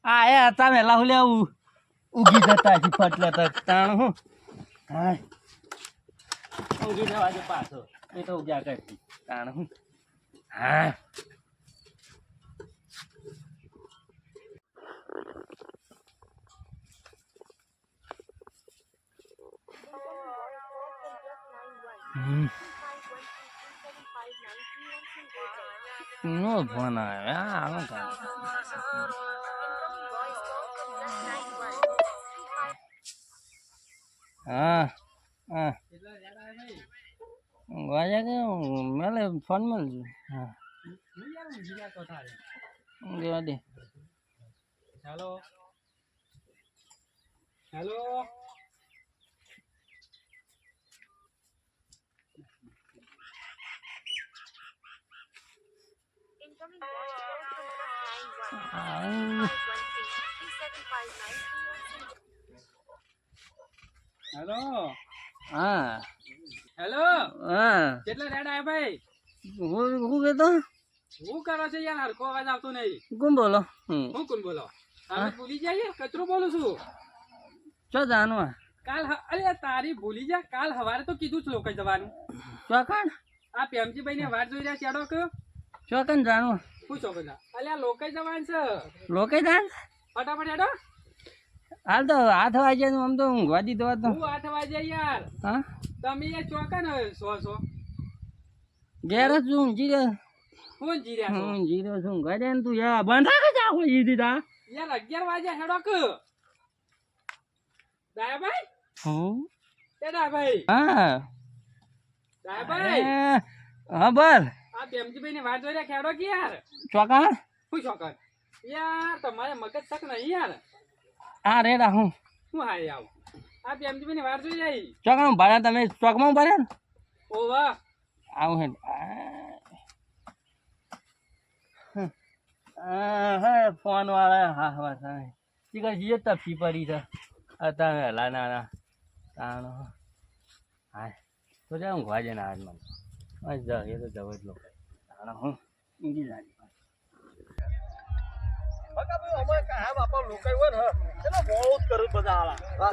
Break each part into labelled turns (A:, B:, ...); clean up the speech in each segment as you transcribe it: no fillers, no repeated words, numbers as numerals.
A: આયા હતા વેલા હું લેવું ઉગી જતા ફટલે તક તાણ હું હા ઉગી જવા દે પાછો એ તો ઉગ્યા કરતી તાણ હું હા નો ફોન આવ્યો હા હા વાજા કે મેલે ફોન મળજો હા દેવા દે
B: હેલો હેલો હેલો
A: હા
B: હેલો
A: હા
B: કેટલા રેડ આયા ભાઈ
A: હું કહેતો
B: હું કરો છો યાર હરખો અવાજ આવતો નહીં
A: કોણ બોલો
B: હું કોણ બોલો તમે ભૂલી જાય કચરો બોલું છું
A: ચો જાણવા
B: કાલ અરે તારી ભૂલી જા કાલ હવારે તો કીધું છે લોકો જવાનું
A: ચોકણ
B: આ પ્રેમજીભાઈ ને વાત જોઈ રહ્યા ચાડો કે
A: ચોકન જાણવા
B: પૂછો બધા અલ્યા લોકો જવાનું છે
A: લોકે જાણ
B: ફટાફટ હેડો
A: હાલ તો 8 વાગ્યા આમ તો ઊંઘવા દીધો હતો
B: હું 8 વાગે યાર
A: હા
B: તમે યાર ચોકા ને 100
A: ઘેર જ છું જીરે
B: હું જી રહ્યા છો
A: જીરે છું ઘરે ને તું યાર બંધા કે જાવ ઈ દીધા
B: યાર 11 વાગે હેડો કે દાયાભાઈ
A: હું
B: એ દાયાભાઈ
A: હા
B: દાયાભાઈ
A: હા બોલ
B: આ પ્રેમજીભાઈ ને વાત જોઈ રહ્યા હેડો કે યાર
A: ચોકણ
B: હું ચોકા યાર તમારે મગજ તક નહીં યાર
A: હા રેડા હું
B: હારે આવું આ પ્રેમજીભાઈ ની વાત જોઈ જાય
A: ચોકણ ભાડે તમે ચોકમાં ભર્યા ને
B: ઓ વાહ
A: આવું હે હા ફોન વાળા હા હા હા ઠીક છે એ તપી પડી છે અત્યારે હેલા ના તાણ હા તો જા ઊંઘવા જાય ને આજ મને બસ જ એ તો જવું જ લોકો તાણ હું ઊંઘી જાય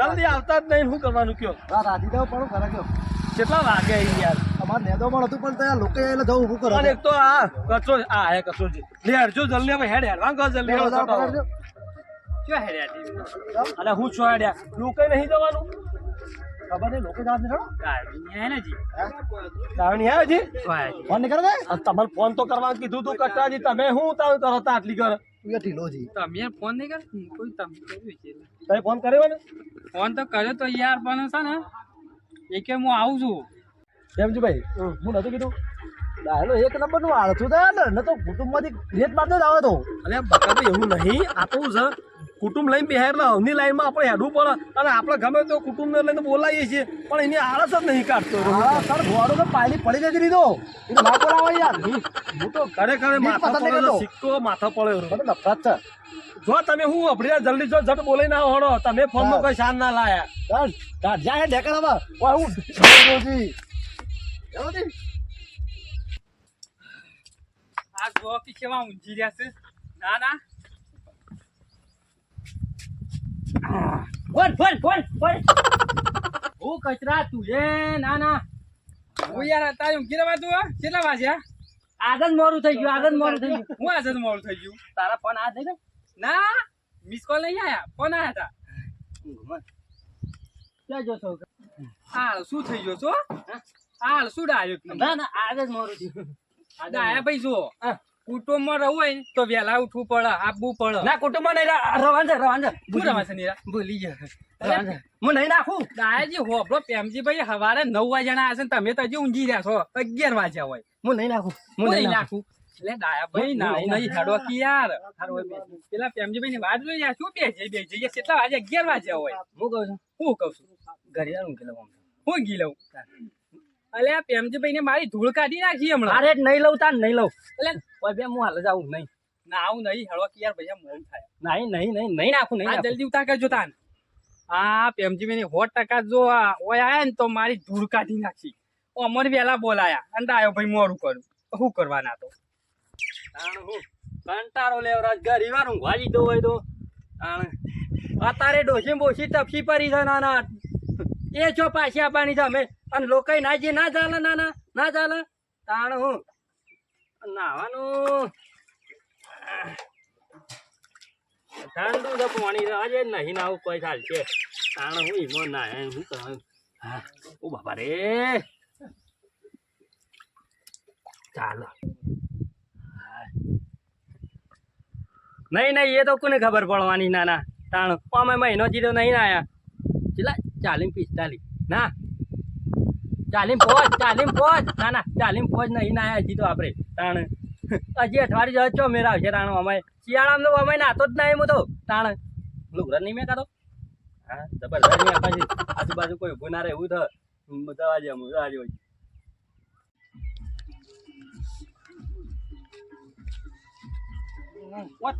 C: જલ્દી આવતા જ નહીં શું કરવાનું કયો
D: રાધી દેવ પણ કરે કયો
C: કેટલા વાગે યાર
D: અમારે નેદો પણ હતું પણ ત્યાં લોકો એટલે જવું ઊભું કરો
C: અને એક તો આ કચરો આ હે કચરો લે હેડજો જલ્દી હવે હેડ હેડવા કહો જલ્દી
B: ક્યાં હેડ્યા
C: અને હું છો હેડ્યા લોકો નહીં જવાનું
D: ખબર નહીં લોકો જાત નહીં
C: દાવણી હે હજી
D: ફોન નહીં કરે
C: તમારે ફોન તો કરવા કીધું તું કટાજી તમે શું તાવ કરો તા આટલી કર
D: તું ઢીલો જી
B: તમે ફોન નહીં કર કોઈ તમે કર્યું છે
C: તમે ફોન કર્યો ને
B: ફોન તો કર્યો તો યાર પણ છે ને એકે હું આવું છું
D: પ્રેમજીભાઈ હું નતું કીધું ડાયલો એક નંબર નું આળસું થાય ને તો કુટુંબમાંથી રેત મારતો જ આવે તો
C: અરે બકા તો એવું નહીં આ તો છે કુટુંબ લઈને બહાર અવની લાઈનમાં આપણે હેડવું પડે અને આપણે ગમે તો કુટુંબને લઈને બોલાવીએ છીએ પણ એની આળસ જ નહીં કાઢતો
D: સર ઘોડો તો પાયલી પડી જતી દીધો એ ના બોલાવે યાર
C: હું તો ખરેખર માથા પડેલો સિક્કો માથા પડ્યો
D: મને નફરત છે
C: જો તમે હું અભડ્યા જલ્દી જો જટ બોલાઈ ના હોડો તમે ફોનમાં કોઈ શાન ના લાયા
D: જાય ઢેકણ હવે હું
B: આ જો કે કેવા ઊંઘી રહ્યા છે ના ના
A: ફોન હું કચરા તું એ ના ના
B: હું યાર તારે ઊંઘી રહેવા તું કેટલા વાગ્યા
A: આગળ મોડું થઈ ગયું આગળ મોડું થઈ ગયું
B: હું આજે મોડું થઈ ગયું
A: તારા ફોન આ થઈ ગયો
B: ના મિસ કોલ નહીં આયા ફોન આયા હતા
A: ક્યાં જો છો
B: હાલ શું થઈ ગયો છો હાલ શું ડાયો
A: ના ના આગળ મોડું થયું
B: ડાયા ભાઈ જો કુટુંબમાં રહું હોય ને તો વહેલા ઉઠવું પડે આપવું પડે
A: ના કુટુંબમાં નહીં રવાન છે
B: શું રવા છે નીરા
A: ભૂલી ગયા રવાન છે હું નહીં નાખું
B: ડાયાજી હોબળો પ્રેમજીભાઈ સવારે 9 વાગ્યાના આવ્યા છે ને તમે તો હજી ઊંઘી રહ્યા છો 11 વાગ્યા હોય
A: હું નહીં નાખું
B: હું નહીં નાખું એટલે ડાયાભાઈ ના નહીં હેડો કે યાર પેલા પ્રેમજીભાઈ ની વાત જોઈ યાર શું બે જઈએ કેટલા વાગે 11 વાગ્યા હોય
A: હું કહું છું
B: હું કહું છું
A: ઘરે આવું કે લઉં
B: હું ગી લઉં અલ્યા પ્રેમજીભાઈ ને મારી ધૂળ કાઢી નાખી હમણાં
A: અરે નહીં લઉં તાર નહીં લઉં
B: એટલે
A: ઓય બે હું હાલ જ આવું નહીં
B: ના આવું નહીં હેડો કે યાર ભૈયા મોડું થાય
A: નહીં નાખું નહીં
B: આ
A: નાખું.
B: જલ્દી ઉતાર કરજો તાન આ પ્રેમજીભાઈ ની 100% જો ઓય આયા ને તો મારી ધૂળ કાઢી નાખી અમર વેલા બોલાયા અને ડાયો ભાઈ મોડું કર્યું શું કરવાના તો
A: તાણ હું કંટાળો લેવરાજ ગરીવાર ઊંઘવા જીતો હોય તો તાણ અત્યારે ડોસી બોસી તપસી પડી છે નાના એ છો પાછી આપવાની છે અમે અને લોકો ના જે ના ચાલે નાના ના ચાલે તાણ હું નાવાનું ઠંડુ તો પાણી આજે નહીં નાવું કોઈ ચાલશે તાણ હું ઈમો ના શું કરું હા ઓ બાપા રે ચાલો નહીં નહીં એ તો કોને ખબર પડવાની નાના તાણ અમે મહિનો જીતો નહીં આયા ચલા 40-45 ના 40-45 ના ના 40-45 નહીં ના આયા જીતો આપણે તાણ હજી અઠવાડિયે ચો મેરા આવશે તાણ અમે શિયાળામાં તો અમે નાતો જ નહીં હું તો તાણ લુગરા નહીં મેં કાતો હા જબરદસ્ત નહીં પાછી આજુબાજુ કોઈ ઊભું ના રહે એવું તો દવા જેમ હોય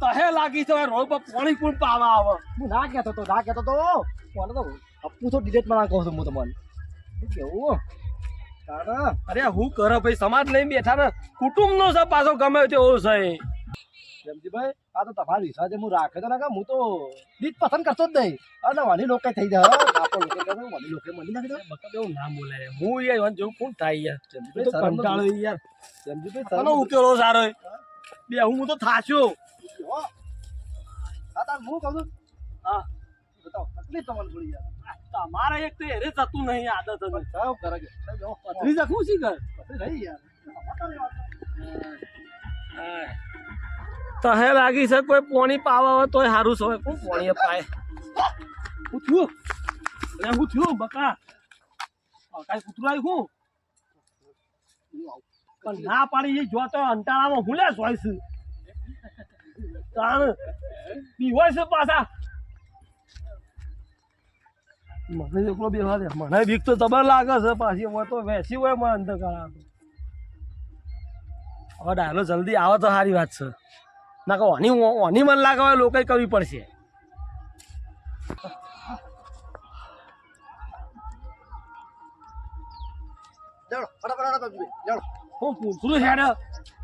C: તહે લાગી છે રોડ પર પાણી પણ પાવા આવે
D: હું ના કહેતો તો કોને તો અપ્પુ તો ડિલેટ માં કહું છું હું તમને શું કેવું તારા
C: અરે હું કરે ભાઈ સમાજ લઈને બેઠા ને કુટુંબ નો છે પાછો ગમે તેવો છે
D: જમજીભાઈ આ તો તમારી વિશ્વાસે હું રાખે તો ના કે હું તો દીત પસંદ કરતો જ નહીં અને વાની લોકો થઈ જાય બાપો લોકો કહે વાની લોકો મળી નાખી દો
C: મતલબ એવું ના બોલાય હું યાર જેવું કોણ થાય યાર
D: જમજીભાઈ
C: તો કંટાળો યાર
D: જમજીભાઈ
C: આનો ઉકેલો સારો બે હું તો થાચ્યો
D: હા તાર હું કહું છું
C: હા
D: બતાવો તકલીફ તમને થોડી યાર
C: તમારે એક તો એરે થતું નહીં આદત હતી
D: સાવ કરે કે
C: પથરી જખું શી કર
D: રહી યાર
C: તહે લાગી છે કોઈ પોણી પાવા હોય તોય સારું છે કોણ પોણી પાય હું થયું અરે હું થયું બકા કાંઈ કૂતરું આવ્યું પણ ના પાડી જો તો અંટાળામાં હું લે સોઈસ તાણ પીવાય છે પાછા મને એકલો બેવા દે મને બીક તો જબર લાગે છે પાછી હોય તો વેસી હોય મને અંદર કરાવે હવે ડાયલો જલ્દી આવે તો સારી વાત છે ના કહો ઓની મન લાગે હોય લોકો કરવી પડશે
D: ચાલો ફટાફટ જમજીભાઈ ચાલો
C: હું પૂછું હેડો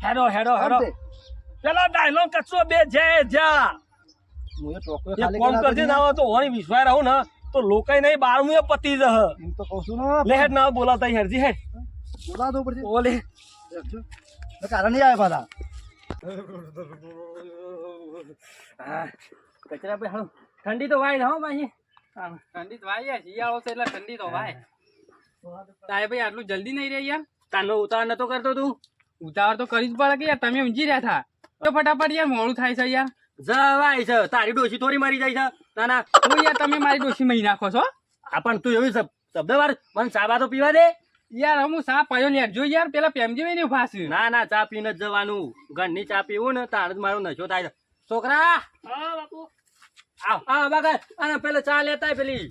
C: હેડો હેડો હેડો પેલો ડાયલો કચરો બે જે જા
D: હું એ ટોકો
C: એ
D: ખાલી
C: કોમ કરજે ના હોય તો ઓની વિશ્વાસ રહું ને તો લોકો નહીં 12મું પતી જહ
D: એમ તો કહું છું
C: લે હેડ ના બોલાતા હેડજી હેડ
D: બોલા દો પડશે
C: ઓલે
D: કારણ નહીં આવે પાછા
A: કચરા પે હાલો ઠંડી તો વાય હો પાછી
B: ઠંડી તો વાય શિયાળો છે એટલે ઠંડી તો વાય તારે ભાઈ આટલું જલ્દી નહીં રહે યાર
A: તાનો ઉતાર નતો કરતો તું
B: ઉતાવળ તો કરી જ પડે કે યાર તમે ઊંઘી રહ્યા થા તો ફટાફટ યાર મોડું થાય છે યાર
A: જવાય છે તારી ડોશી થોડી મારી જાય છે ના ના
B: હું યાર તમે મારી ડોશી મહી નાખો છો
A: આ પણ તું એવી શબ્દ વાર મને સાબા તો પીવા દે
B: યાર હું સા પયો યાર જો યાર પેલા પેમજી ભાઈ ને ઉભા છે
A: ના ના ચા પીને જ જવાનું ઘરની ચા પીવું ને તાર જ મારો નશો થાય છે છોકરા
C: હા બાપુ
A: આવ હા બગા અને પેલે ચા લેતા પેલી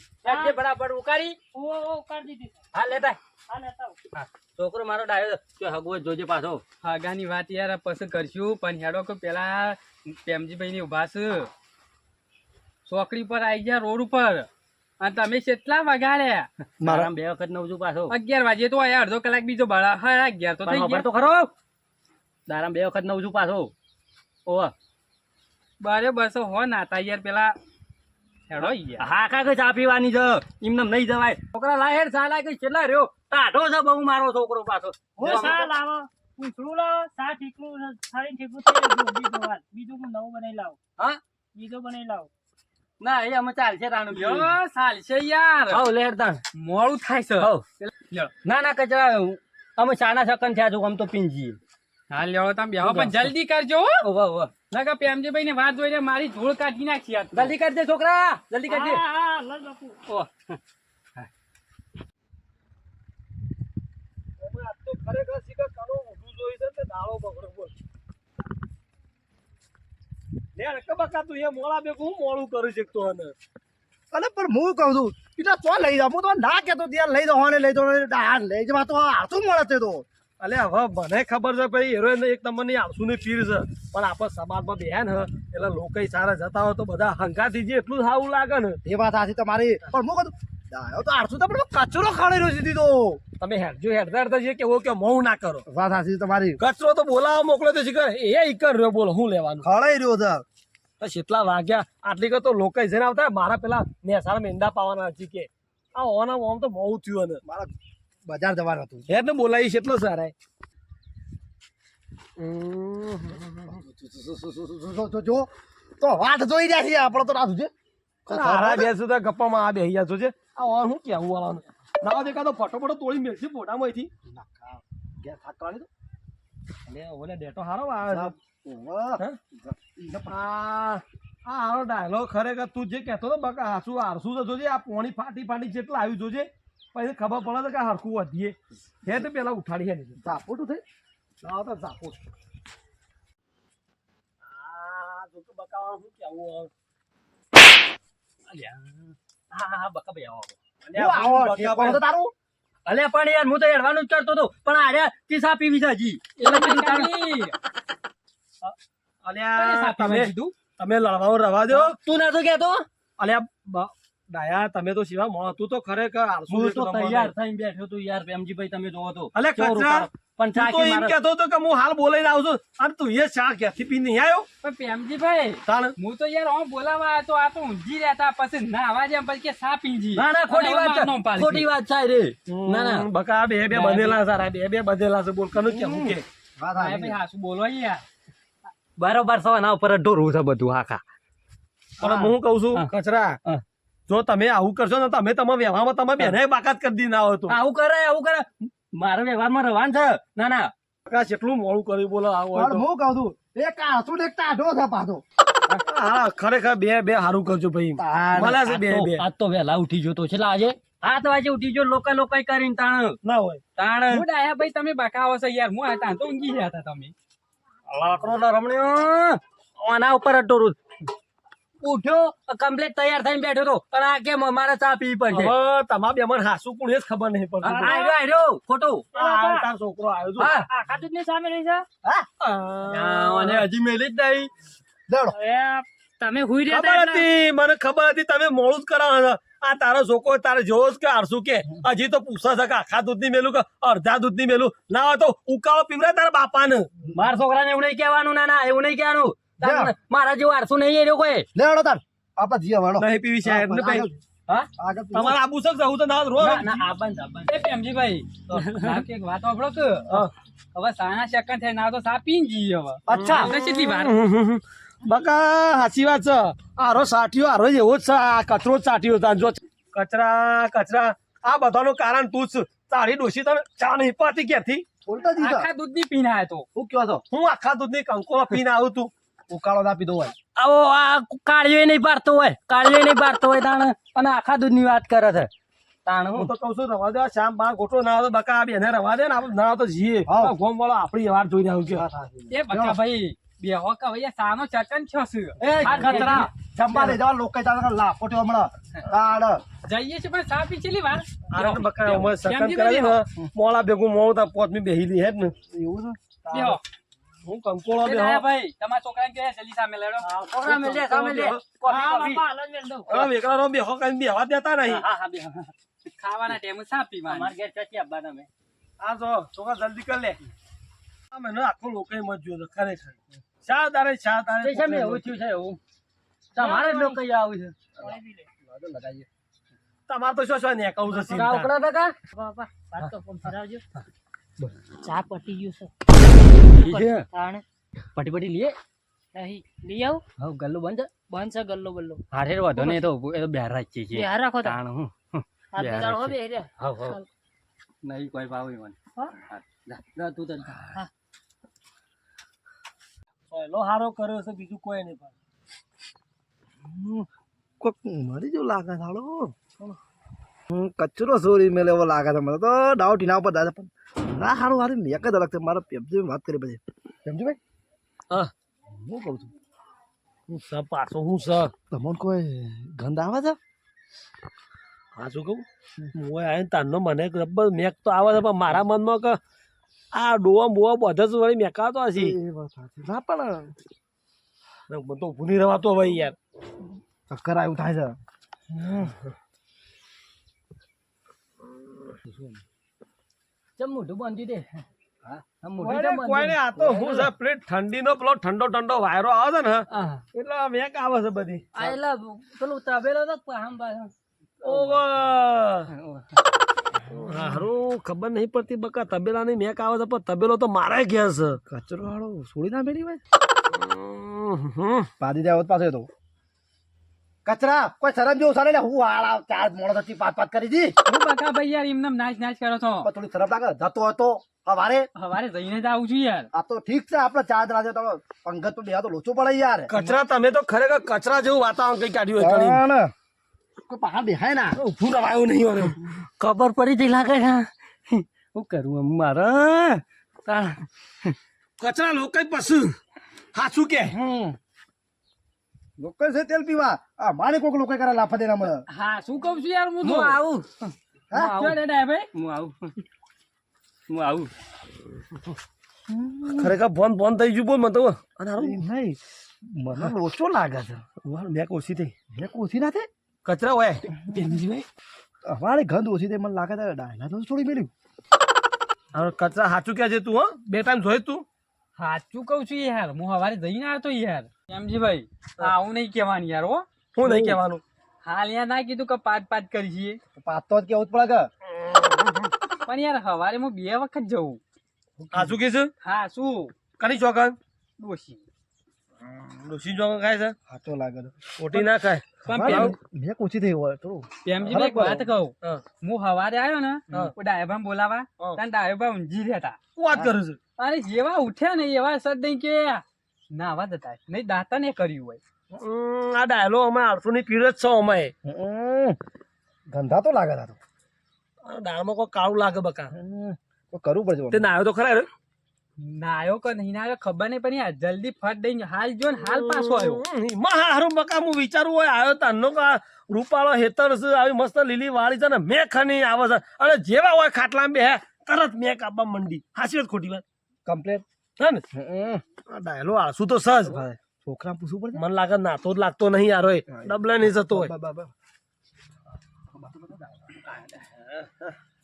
A: જે બરાબર ઉકારી
C: ઓ કરી દીધી
A: હા લેતા
C: હા લેતા
A: હા છોકરો મારો ડાયો તો હગવો જોજે પાછો
B: હાગાની વાત યાર પસંદ કરશું પણ હેડો કે પેલા પેમજીભાઈ ની ઉભા છે ચોકડી પર આવી ગયા રોડ ઉપર અને તમે કેટલા વગાડ્યા
A: મારા 2 વખત નવ છું પાછો
B: 11 વાગે તો આયા અડધો કલાક બીજો ભાડા હા 11 તો થઈ
A: ખબર
B: ગયા
A: તો ખરો દારામ 2 વખત નવ છું પાછો ઓવા
B: બરાબર છે હો નાતા યાર પેલા હેડો યાર
A: હા કાકા ચા પીવાની છે એમને નહીં જવાય છોકરા લાય હેડ ચા લાય કે કેટલા રહ્યો ટાઢો છે બહુ મારો છોકરો પાછો
C: સા લાવો પૂછડું લાવો સા ઠીકલું સારી ઠીકલું થઈ ગયું બીજું વાર બીજું હું નવું બનાવી લાવ
A: હા
C: બીજું બનાવી લાવ
A: ના એ અમે ચાલશે તાણું
B: યો ચાલશે યાર
A: હવ લેડ તાણ
B: મોડું થાય છે
A: હવ
B: લ્યો.
A: ના ના કચરા અમે ચાના સકન થયા છું આમ તો પીંજી
B: હા લ્યો તમે બેહો પણ જલ્દી કરજો હો.
A: ઓવા ઓવા
B: નકર પેમજીભાઈ ને વાત જોઈને મારી ધૂળ કાઢી નાખી યાર
A: જલ્દી કરજે છોકરા જલ્દી કરજે
C: હા હા લઈ બાપુ
A: ઓહ
C: આ તો ખરેખર શીખર કાનો ઊંધું જોઈ છે તે દાળો બગડો બોલ લે કે બકા તું એ મોળા બે હું મોળું કરી શકતો હને
D: અરે પણ હું કહું છું એટલે તો લઈ જાવ હું તો ના કહેતો ત્યાં લઈ જાઓ ને લઈ જાઓ લઈ જવા તો હાથું મળે છે તો
C: અલે હવે મને ખબર છે ભાઈ હિરોઈન એક નંબરની આળસુ ની પીર છે પણ આપણે સમાજમાં બેહે ને એટલે લોકો સારા જતા હોય તો બધા હંકાથી જે એટલું સારું લાગે ને
D: એ વાત સાચી તમારી પણ હું કહું ડાયો તો આરસુ તો પણ કચરો ખાડી રહ્યો સીધી તો
C: તમે હેડજો હેડતા છે કે કે મૌ ના કરો
D: વાત સાચી તમારી
C: કચરો તો બોલાવા મોકલ્યો તો શીખર એ ઈકર રહ્યો બોલો હું લેવાનું
D: ખળાઈ રહ્યો છે
C: તો કેટલા વાગ્યા આટલી કર તો લોકો જઈને આવતા મારા પેલા નેસાળ મેંદા પાવાના છે કે આ ઓના ઓમ તો બહુ થયું ને
D: મારા બજાર જવાનું હતું
C: હેડ ને બોલાવી છે એટલો સારા
D: જો તો વાત જોઈ રહ્યા છીએ આપણે તો રાત છે
C: હારા બેસું તો ગપ્પામાં આ બેહી ગયા છે આ ઓન હું કેવું વાળાનું ના દેખાતો ફટોફટો તોડી મેળશે ફોટામાંથી
D: ગેસ થાકવાની તો
C: એટલે ઓલે ડેટો હારો આવે છે આ હારો ડાયલોગ ખરેખર તું જે કહેતો હતો બકા હાસું તો જોજે આ પોણી ફાટી જેટલા આવ્યું જોજે પછી ખબર પડે તો કે હરખું વધીએ હે તો પેલા ઉઠાડી હે
D: ઝાપોટું થઈ
C: ના તો ઝાપોટ જો તો બકા હું કેવું હા બકા ભાઈ આવો
D: તારું
A: અલે પણ યાર હું તો હેડવાનું જ કરતો હતો પણ આરે કિસ્સા પીવી છે હજી એટલે કીધું તારું
C: અલ્યા તમે લડવાનું રવા દો
A: તું નતો કેતો
C: અલ્યા ડાયા તમે તો સિવા મો તું તો ખરેખર આળસુ
A: હું તો તૈયાર થઈને બેઠો તો યાર પ્રેમજીભાઈ તમે જોવો તો
C: અલે કચરા
A: પણ
C: તું તો એમ કહેતો હતો કે હું હાલ બોલાઈને આવું છું અને તું એ ચા ક્યાંથી પી નહીં આવ્યો
B: પણ પ્રેમજીભાઈ
C: તાણ
B: હું તો યાર હું બોલાવા આવ્યો તો આ તો ઊંઘી રહેતા પછી ના અવાજ એમ પછી કે સા પીજી
A: ના ના ખોટી વાત છે રે ના ના
C: બકા બે બંધેલા સારા બે બંધેલા છે બોલ કનું કેવું કે
D: વાત
B: ભાઈ હાસુ બોલો યાર
A: બરોબર સવાના ઉપર ઢોરવું છે બધું આખા
C: પણ હું કઉ છું કચરા જો તમે આવું કરશો ને તમે વ્યવહારમાં તમે બેને બાકાત કરી દી ના હોય તો
A: આવું કરે મારા વ્યવહારમાં રવાન છે ના ના
C: બકા કેટલું મોડું કર્યું બોલો આવું હોય
D: પણ
C: તો
D: હું કહું છું એક કાચું ને એક ટાઢો છે પાછો
C: હા ખરેખર બે હારું કરજો ભાઈ મળે છે બે
A: આજ તો વહેલા ઉઠી ગયો તો છે આજે 7 વાગે ઉઠી ગયો લોકો કરીને તાણ
C: ના હોય
A: તાણ
B: હું ડાયા ભાઈ તમે બકાવો છો યાર હું હતા તો ઊંઘી રહ્યા હતા તમે
A: લાકડો રમણીઓ આના ઉપર અટોરું ઉઠ્યો કમ્પ્લીટ તૈયાર થઈને બેઠો તો પણ આ કેમ મારે ચા પીવી પડશે
C: હવે તમારા બે મને હાસુ કોણ એ જ ખબર નહીં પડતી
A: આયરો ખોટું
C: તાર છોકરો આવ્યો છો
A: હા
B: આખા દૂધની સામે રહી છે
A: અને હજી મેલી જ નહીં
D: લેડો
B: તમે હુઈ
C: ખબર હતી મને ખબર હતી તમે મોડું જ કરાવો છો આ તારો છોકરો તારે જોવો જ કે આરસુ કે હજી તો પૂછે છે કે આખા દૂધ ની મેલું કે અડધા દૂધ ની મેલું ના હોય તો ઉકાળો પીવડાય તારા બાપાને
A: મારા છોકરાને એવું નહીં કહેવાનું ના એવું નહીં કહેવાનું મારા જેવું આરસું નહીં એ કોઈ
D: લેડો તાર આપણે જીએ વાળો
C: નહીં પીવી સાહેબ ને ભાઈ
A: હા
D: આગળ
C: તમારે આબુ છે જવું તો ના રોજ
B: એ પ્રેમજીભાઈ એક વાત સાંભળો કે હવે 5 સેકન્ડ થાય ના તો સા પીને જઈએ હવે
D: અચ્છા
B: કેટલી વાર
C: બકા સાચી વાત છે આરો સાટ્યો આરો જ એવો જ છે આ કચરો જ સાટ્યો હતા જો કચરા આ બધાનું કારણ તું જ તારી ડોશી તને ચા નહીં પાતી ક્યાંથી
D: ઉલટા જીતા
B: આખા દૂધની પીને આવ્યો તો
D: હું કયો છો
C: હું આખા દૂધની કંકોળો પીને આવું તું
D: ઉકાળો ના પીધો હોય
A: આવો આ કાળીઓ નહીં પાડતો હોય તાણ અને આખા દૂધ ની વાત કરે છે તાણ
C: હું તો કઉ છું રવા દે શામ બાર ગોટો ના તો બકા બેને રવા દે ને આપણે ના તો જીએ ગોમ વાળો આપણી વાત જોઈને આવું કે
B: એ બકા ભાઈ બે હોકા ભૈયા સાનો ચકન છો છે
D: એ ખતરા જમવા લઈ જવા લોકો ચાલે લાપોટે હમણાં તાડ
B: જઈએ છે પણ સા પી છેલી વાર
C: આરે બકા ઉમર સકન કરે ને મોળા ભેગું મોળું તા પોતમી બેહીલી હે ને
D: એવું છે
B: બેહો
C: હું કંકોળો
B: એ
C: બેહો
B: ડાયા ભાઈ તમારા છોકરાને કહે જલ્દી સામે લેડો
A: છોકરા મેલ દે સામે લે કોફી
C: હવે વેકડા નો બેહો કઈ બેહવા દેતા નહીં
A: હા બે
B: ખાવાના ટાઈમે સા પીવાનું
A: અમાર ઘેર ચચી આબા તમે
C: આ જો છોકરા જલ્દી કર લે આ મને આખો લોકો મત જોયો ખરેખર શા તારે
A: પૈસા મેં એવું થયું છે એવું તમારે જ લોકો આવું છે
C: તમારે તો શું ને કહું છે સીધા.
A: કાવકડા ટકા બાપા વાત તો ફોન કરાવજો ચા પટી ગયું છે તાણે પટી લીએ
E: નહીં લઈ આવું
A: હવે ગલ્લો બંધ
E: બંધ છે ગલ્લો બલ્લો
A: હારે વધો ને તો એ તો બહાર રાખીએ છીએ
E: બહાર રાખો તો
A: તાણ હું
E: હાથ
A: બહાર
E: દાડો
A: રાખીએ.
E: બે રે
A: હવ નહીં કોઈ ભાવ મને
E: હા?
A: જા તું તને
C: પહેલો હારો કર્યો છે બીજું કોઈ નહીં
D: કોક મરી જેવું લાગે થાળો કચરો સોરી મેલે એવો લાગે છે મને તો ડાઉટ એના ઉપર દાદા પણ ના સારું હારું એક જ અલગ છે મારા પેમજી વાત કરી પછી પેમજી ભાઈ
C: હા
D: હું કહું છું
C: હું સ પાછો હું સ
D: તમને કોઈ ગંધ આવે છે
C: પાછું કહું હું આવીને તારનો મને જબ્બર મેક તો આવે છે પણ મારા મનમાં કે આ ડોવા બોવા બધા જ વળી મેકાતો હશે
D: એ વાત સાચી ના પણ
C: મને તો ભૂલી રહેવાતો ભાઈ યાર
D: ચક્કર આવ્યું થાય છે
A: ચમ મોઢું બાંધી દે
D: હા?
A: મોઢું
C: કોઈને
A: ચમ બાંધી
C: કોઈને
A: દે.
C: આ તો હું છે પેલી ઠંડીનો પેલો ઠંડો વાયરો આવે છે ને
A: હા.
C: એટલે મેક આવે છે બધી
A: આ એલા પેલું તબેલો તો પાહમ પાછળ.
C: ઓવે હારું ખબર નહીં પડતી બકા તબેલાની મેક આવે છે પણ તબેલો તો મારે ઘેર છે
D: કચરો વાળો છોડી ના મેળી ભાઈ
C: હમ.
D: પાડી જાય પાછો તો કચરા કોઈ શરમ જેવું સારે લે હું આળા ચાર મોણસ હતી પાત કરી દી
B: હું બકા ભાઈ યાર એમને નાચ કરો છો
D: પણ થોડી શરમ લાગે જતો હતો સવારે
B: સવારે જઈને જ આવું છું યાર
D: આ તો ઠીક છે આપડે ચાર રાજે તો પંગત તો બે તો લોચો પડે યાર
C: કચરા તમે તો ખરેખર કચરા જેવું વાતાવરણ કઈ કાઢ્યું હોય કણી.
D: પણ કોઈ પહાડ દેખાય ના
C: ઊભું રવાયું નહીં મને
A: ખબર પડી હતી લાગે છે શું કરું આમ મારે તાણ.
C: કચરા લોકો પશુ હાચું કે
D: લોકો છે તેલ પીવા આ મારે કોક લોકો કરે લાફા દેના મળે
B: હા શું કહું છું યાર હું તો
A: હું આવું
D: હા?
B: ક્યાં ડેડા ભાઈ
A: હું આવું
C: ખરેખર ફોન થઈ ગયું બોલ મને તો અને હારું
D: નહીં મને લોચો લાગે છે
C: મેક ઓછી થઈ
D: મેં ઓછી ના થાય
C: કચરા હોય
D: અમારે ગંધ ઓછી થઈ મને લાગે છે ડાયના તો છોડી મેળ્યું
C: હવે કચરા હાચું કે છે તું હો 2 ટાઈમ જોઈ તું
B: સાચું કહું છું યાર હું સવારે જઈને આવતો યાર એમજી ભાઈ આવું નહીં કહેવાનું યાર હો
C: હું નહીં કહેવાનું
B: હાલ યાર ના કીધું કે પાત કરી છીએ
D: પાતો જ કેવું જ પડે કે
B: પણ યાર સવારે હું 2 વખત જવું
C: હાચું કે છે
B: હા શું
C: કરી ચોકન
B: ડોશી
C: ડોસી ચોકન ખાય છે
D: હાચો લાગે છે
C: ઓટી ના ખાય
B: પણ
D: મેં ઓછી થઈ હોય થોડું
B: પ્રેમજી ભાઈ એક વાત કહું
C: હા.
B: હું સવારે આવ્યો ને
C: હા.
B: ડાયભા બોલાવા
C: હા.
B: ત્યાં ડાયભા ઊંઘી રહેતા
C: શું વાત કરું છું
B: અરે જેવા ઉઠ્યા ને એવા સર દઈ કે નાવા જતા નહીં દાતા ને કર્યું હોય
C: આ ડાયલો અમે 800 ની પીર જ છો અમે
D: ગંધા તો લાગે તારો
C: દાળમાં કોઈ કાળું લાગે બકા
D: તો કરવું પડશે
C: તે નાયો તો ખરા રે
B: નાયો કે નહીં નાયો ખબર નહીં પણ યાર જલ્દી ફટ દઈને હાલ જો ને હાલ પાછો આવ્યો
C: હારું બકા હું વિચારું હોય આવ્યો તારનો કે આ રૂપાળો હેતર છે આવી મસ્ત લીલી વાળી છે ને મેં ખની આવે છે અને જેવા હોય ખાટલા બે તરત મેં કાપવા મંડી હાસી વાત ખોટી વાત
D: કમ્પ્લેટ
C: હે ને આ ડાયલો આળસુ તો સજ
D: છોકરા પૂછવું પડશે
C: મને લાગે નાતો જ લાગતો નહીં યાર હોય ડબલે નહીં જતો હોય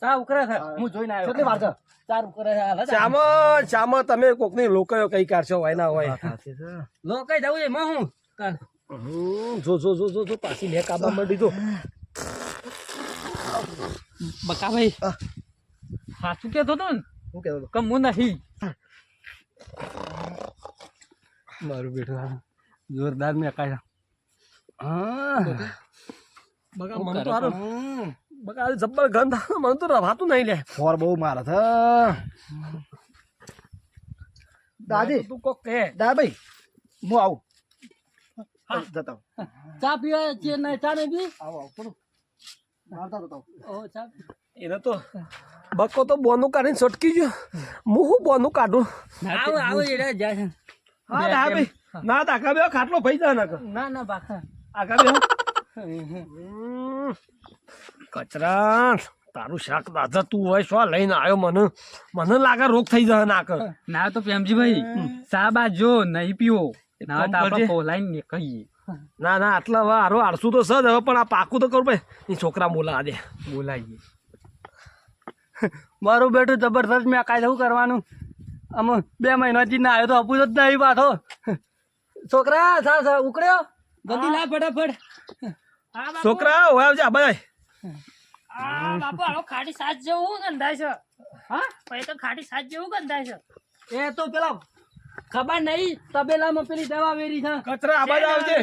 A: ચા ઉકરે છે હું જોઈને
D: કેટલી વાર છે
A: આવ્યો ચાર ઉકરે છે હાલ જ.
C: ચામાં તમે કોકની લોકો કઈ કાઢશો હોય ના હોય
A: લોકો જવું છે માં હું તાણ.
C: જો પાછી મેં કાપવા મંડી જો
B: બકા ભાઈ સાચું કેતો તો ને
D: હું કહેતો હતો
B: કે હું નહીં
A: મારું બેઠું જોરદાર મેં કાઢ્યા હા
C: બકા મને તો હારું બકા આ જબ્બર ગંધ આવે. મને તો રવાતું નહીં લે
D: ફોર બહુ મારે છે દાદી
C: તું કોક કે
D: ભાઈ હું આવું જતા
A: ચા પીવા છે ને ચા નહીં પી
D: આવો થોડું મારતા જતા
A: ઓ ચા
C: એને તો બકો તો બોનું કાઢીને છટકી ગયો હું શું બોનું કાઢું
A: આવો આવો એટલે જાય છે
C: હા ના ભાઈ ના તો આગા બે ખાટલો ભાઈ જાય ના
A: ના ના બાખા
C: આગા બે કચરા તારું શાક દાદા તું હોય શું લઈને આવ્યો મને લાગે રોગ થઈ જાય નાક
B: ના તો પ્રેમજી ભાઈ ચા બા જો નહીં પીવો ના તો આપણે પોલાઈને નીકળીએ
C: ના આટલા હવે હારો આળસું તો સજ હવે પણ આ પાકું તો કરું ભાઈ એ છોકરા બોલા દે
B: બોલાવીએ
A: મારું બેટું જબરદસ્ત મેં કાંઈ શું કરવાનું આમ 2 મહિનાથી ના આવ્યો તો અપુ જ નહીં પાછો છોકરા સા ઉકળ્યો જલ્દી લા ફટાફટ
C: છોકરા હોય આવજે આ બધા
E: બાપુ આવો ખાટી સાજ જેવું ગંધાય છે હા પછી તો ખાટી સાજ જેવું ગંધાય છે
A: એ તો પેલા ખબર નહીં તબેલામાં પેલી દવા વેરી છે
C: કચરા આ બાજુ આવજે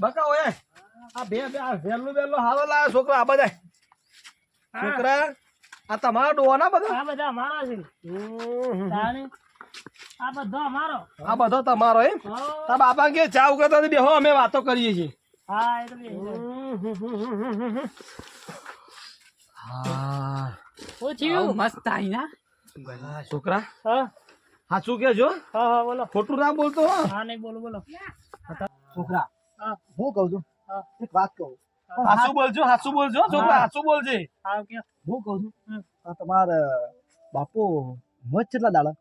C: બકા ઓય આ બે આ વેલો હાલો લાયો છોકરા આ બધા છોકરા આ તમારા ડોના બધા
E: આ બધા અમારા છે તાણે આ બધો અમારો
C: આ બધો તમારો એમ તા બાપા કે ચા ઉગતો બેહો અમે વાતો કરીએ છીએ
E: હા એ તો બે
C: હા
E: શું થયું
B: મસ્ત આવી ના
C: છોકરા
E: હા
C: સાચું કેજો
E: હા હા બોલો
C: ખોટું ના બોલતો હો
E: હા નહીં બોલો બોલો
D: છોકરા
E: હા
D: હું કહું છું એક વાત કહું
C: હાચું બોલજો છોકરા હાચું બોલજે
E: હા કે
D: હું કહું છું આ તમારા બાપુ મત કેટલા દાડા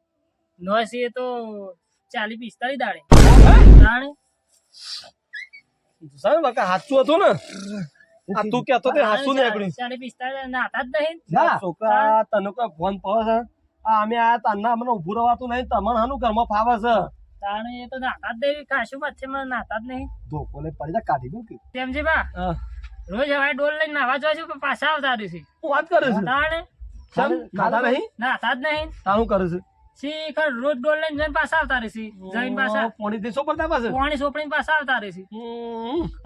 E: નોય છે તો 40-45 દાડે તાણે
C: સર બકા હાચું હતું ને આ તું કહેતો તે હાસુ ને એકડી
E: 40-45 નાતા જ નહીં
D: ના
C: છોકરા તને કોઈ ફોન પાવે છે આ અમે આ તારના મને ઉભું રવાતું નહીં તમને હાનું ઘરમાં ફાવે છે
E: તાણે એ તો નાતા જ નહીં ખાસું પછી મને નાતા જ નહીં
D: ધોકો લઈ પડી જા કાઢી દઉં કે
E: તેમજી બા
C: હા.
E: રોજ હવે ડોલ લઈને નાવા જાય છે પણ પાછા આવતા રહેશે
C: હું વાત કરે છે
E: તાણે
C: ચમ નાતા નહીં
E: નાતા જ નહીં
C: તારું કરે છે
E: શીખર રોજ ડોલ લઈને જઈને પાછા આવતા રહેશે જઈને પાછા
C: પોણી થી શું પડતા પાસે
E: પાણી સોપડીને પાછા આવતા રહેશે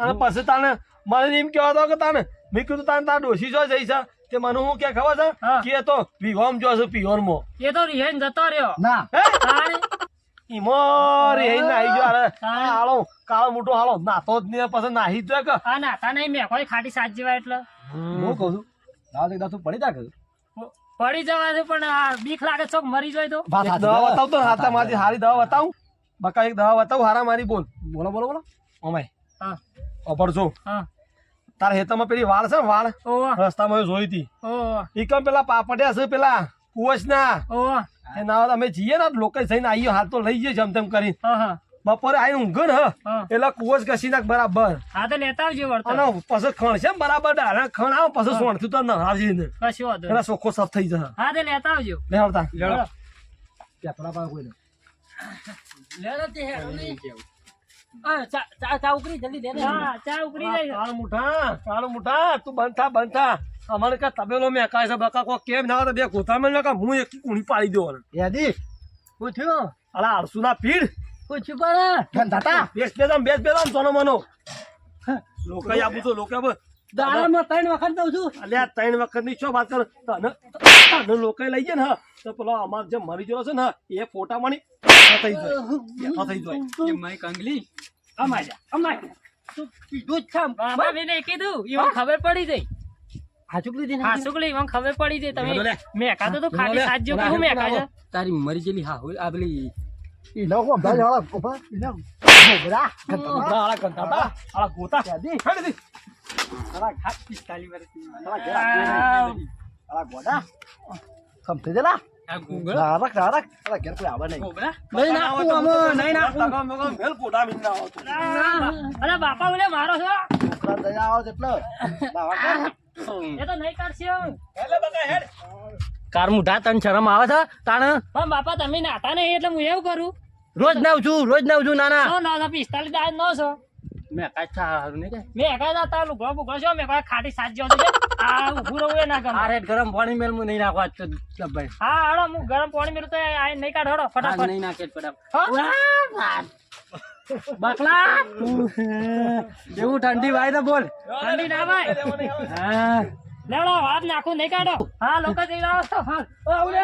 C: અને પછી તાને મને એમ કહેવા હતો કે તાને મેં કીધું તાને તાર ડોશી જો જઈ છે તે મને હું કે ખબર
E: હા.
C: છે કે તો વિહોમ જો છે પિયોરમાં
E: એ તો રિહેન જતો રહ્યો
D: ના
E: તાણે
C: ઈમોરી હઈ નાહી ગયો અરે
E: હા.
C: હાલો કાળો મોટો હાલો નાતો જ નહીં પછી નાહી જ કે
E: આ નાતા નહીં મેં કોઈ ખાટી સાત જેવા એટલે
D: હું કહું છું દાદા એકદા તું પડી જા કે
E: પડી જવા છે પણ આ બીક લાગે ચોક મરી જાય તો
D: વાત
C: એક
D: સાચી
C: દવા
D: છે.
C: બતાવ તો હાથા મારી હારી દવા બતાવું બકા એક દવા બતાવું હારા મારી બોલ
D: બોલો બોલો બોલો
C: ઓમાય
E: હા
C: અપર જો
E: હા
C: તારા હેતામાં પેલી વાળ છે ને વાળ
E: ઓવા
C: રસ્તામાં મેં જોઈ હતી
E: ઓવા
C: ઈકમ પેલા પાપડિયા છે પેલા કુવસ ના
E: ઓવા
C: એ ના અમે જઈએ ને લોકો જઈને આવીએ હાલ તો લઈ જઈએ જમ તેમ કરી
E: હા હા
C: બપોરે આવીને ઊંઘે ને
E: હા
C: એટલે કુવસ ઘસી નાખ બરાબર
E: હા તો લેતા આવજો વળતો
C: અને પછી ખણ છે ને બરાબર ડાળા ખણ આવો પછી સોણથી તો નહાવજે ને
E: કશું વાંધો
C: એના
E: નહીં.
C: ચોખ્ખો સાફ થઈ જશે
E: હા તો લેતા આવજો
C: લે આવતા
B: લડો
D: ત્યાં થોડા પાસે કોઈ નહીં.
E: ચા ઉકળી જલ્દી દે હા ચા ઉકળી જાય
C: કાળું મુઠા તું બંધ થા અમારે કા તબેલો મેં કાય છે બકા કો કેમ ના આવે તો બે ગોતા મેં કા હું એક કુણી પાડી દેવાનો
D: યાદી
C: શું થયું અલા આળસુ ના પીડ
E: પૂછ્યું પણ
D: ગંધાતા
C: બેસ બેદામ સોનો મનો લોકો આપું તો લોકો
E: દાડામાં 3 વખત દઉં છું
C: અલ્યા 3 વખત ની શું વાત કર તને લોકો લઈ જાય ને તો પેલો અમાર જે મરી ગયો છે ને એ ફોટા માની થઈ જાય થઈ જાય
B: એ મારી કંગલી
E: અમાજા તું કીધું જ છે બાબા મેં નહીં કીધું ઈવન ખબર પડી જઈ હાસુકલી ઈવન ખબર પડી જઈ તમે મેકા તો ખાલી સાત જેવું કેવું મેકા છે
B: તારી મરી ગયેલી હા હોય આ પેલી
D: ઈ નો કોમ દાઈ વાળા કોપા ઈ નો બોબરા ગંધાતા
C: આળા કંટાતા આળા ગોતા
D: યાદી
C: હેડ દી
D: આલા ઘાટ
B: 45 વર્ષની
D: આલા ઘેરા આલા ગોડા સમજે દેલા
B: આ ગુગળ
D: રારક આલા ઘેર કોઈ આવે નહીં
B: ગોબરા
C: નહીં નાખું અમે નહીં નાખું મેલ ફોટા મીના આવતો
E: અરે બાપા બોલે મારો છો
D: છોકરા દયા આવો એટલે લાવા કે
E: એ તો નહીં કરશે
C: એટલે બકા હેડ
A: કાર મુઢા તને શરમ આવે છે તાણ
E: પણ બાપા તમે નાતા નહીં એટલે હું એવું કરું
A: રોજ નાવ છું નાના
E: નો ના 45 દાડ નો છો
A: મેં કાંઈ સારું નહીં કે
E: મેં એકા તા લુગડો બુગડો છો મેં ખાટી સાત જેવો છે આ ઉભું રહું એ ના ગમે
A: આ રેડ ગરમ પાણી મેલ હું નહીં નાખવા તો ભાઈ
E: હા હાડો હું ગરમ પાણી મેળું તો આ નહીં કાઢ હડો ફટાફટ
A: નહીં નાખે ફટાફટ
E: હા?
A: બકલા એવું ઠંડી વાય તો બોલ
E: ઠંડી ના ભાઈ
A: હા
E: લેવડો હાથ નાખું નહીં કાઢો હા લોકો જઈ રહ્યો છો હા આવડે